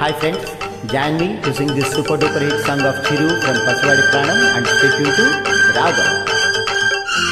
Hi friends, join me to sing this super duper hit song of Chiru from Paswadi Pranam and stay tuned to Ragam.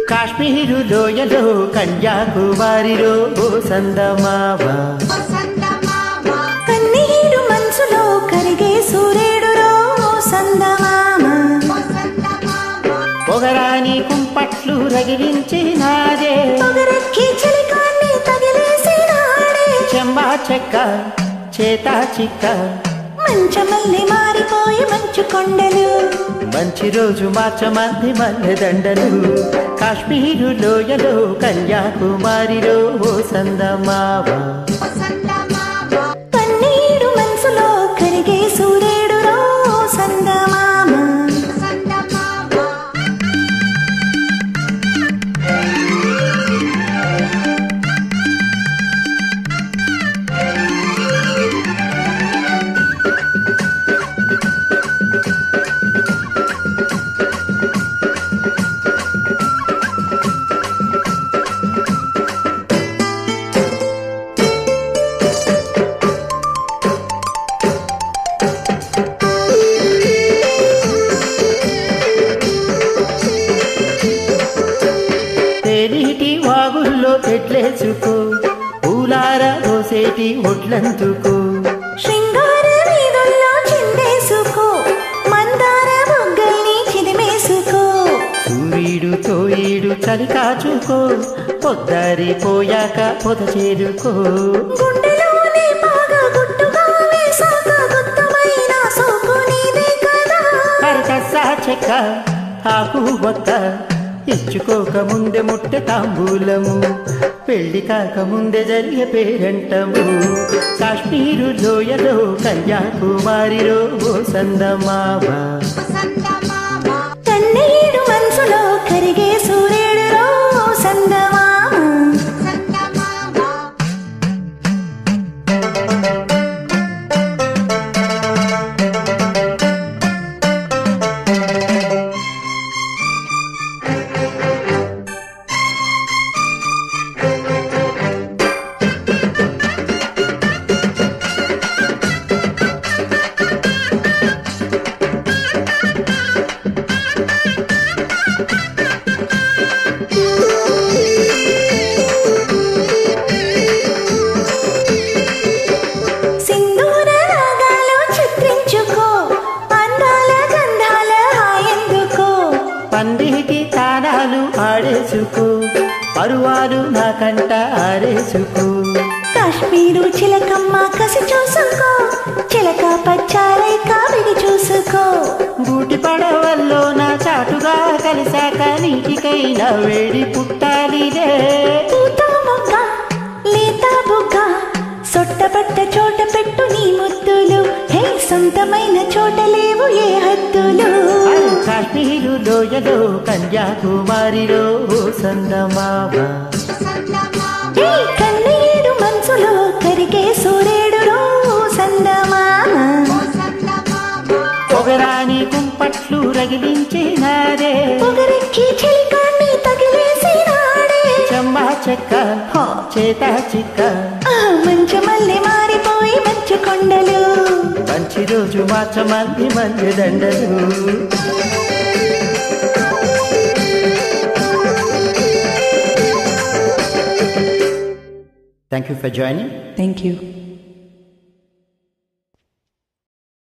Kashmir లోయలో కన్యాకుమారిలో ఓ సందమావ కన్నీరు మనసులో కరిగే సూర్యుడురో ఓ సందమామ పొగరాని కుంపట్లు రగిలించినాదే పొగరెక్కి చిలికాన్ని తగిలేసినాడే చెమ్మా చెక్క చేతా చిక్క మంచమల్లి మారిపోయి మంచు కొండలు మంచి రోజు మార్చమంది మల్లెదండలు కాశ్మీరు లోయలో కన్యాకుమారిలో ఓ సందమావ కన్నీరు మనసులో కరిగే సూర్యుడురో ఓ సందమామ తేనీటి వాగుల్లో ఎట్లేసుకో పూలార దోసేటి ఒడ్లందుకో శృంగార వీధుల్లో చిందేసుకో మందార బొగ్గల్ని చిదిమేసుకో సూర్యుడు తోయిడు చలి కాచుకో పొద్దరి పోయాక పొద చేరుకో గుండెలోనే బాగా గుట్టుగా వేసాక గుత్తమైన సోకు నీదే కదా కరకసా చెక్క ఆకు ఒక్క ఇచ్చుకోక ముందే ముట్టె తాంబూలము పెళ్లి కాక ముందే జరిగే పేరంటము కాశ్మీరు లోయలో కన్యాకుమారిలో ఓ సందమావ కన్నీరు మనసులో కరిగే సూర్యుడురో ఓ సందమామ సింధూర రాగాలు చిత్రించుకో అందాల గంధాల హాయందుకో పందిటి తాళాలు ఆడేసుకో పరువాలు నాకంట ఆరేసుకో కాశ్మీరు చిలకమ్మ కసి చూసుకో చిలక పచ్చారై కావిడి చూసుకో బూటి పడవల్లో నా చాటుగా కలిసాక నీటికైనా వేడి పుట్టాలిలే పూత మొగ్గ లేత బుగ్గ సొట్టపట్ట చోట పెట్టు నీ ముద్దులు హే సొంతమైన చోట లేవు ఏ హద్దులు కాశ్మీరు లోయలో కన్యాకుమారిలో ఓ సందమావ హే కన్నీరు మనసులో కరిగే సూర్యుడురో ఓ సందమామ పొగరాని కుంపట్లు రగిలించినారే పొగరెక్కి చిలికాన్ని తగిలేసినాడే చెమ్మా చెక్క చేతా చిక్క మంచమల్లి మారిపోయి మంచు కొండలు మంచి రోజు మార్చమంది మల్లెదండలు Thank you for joining. Thank you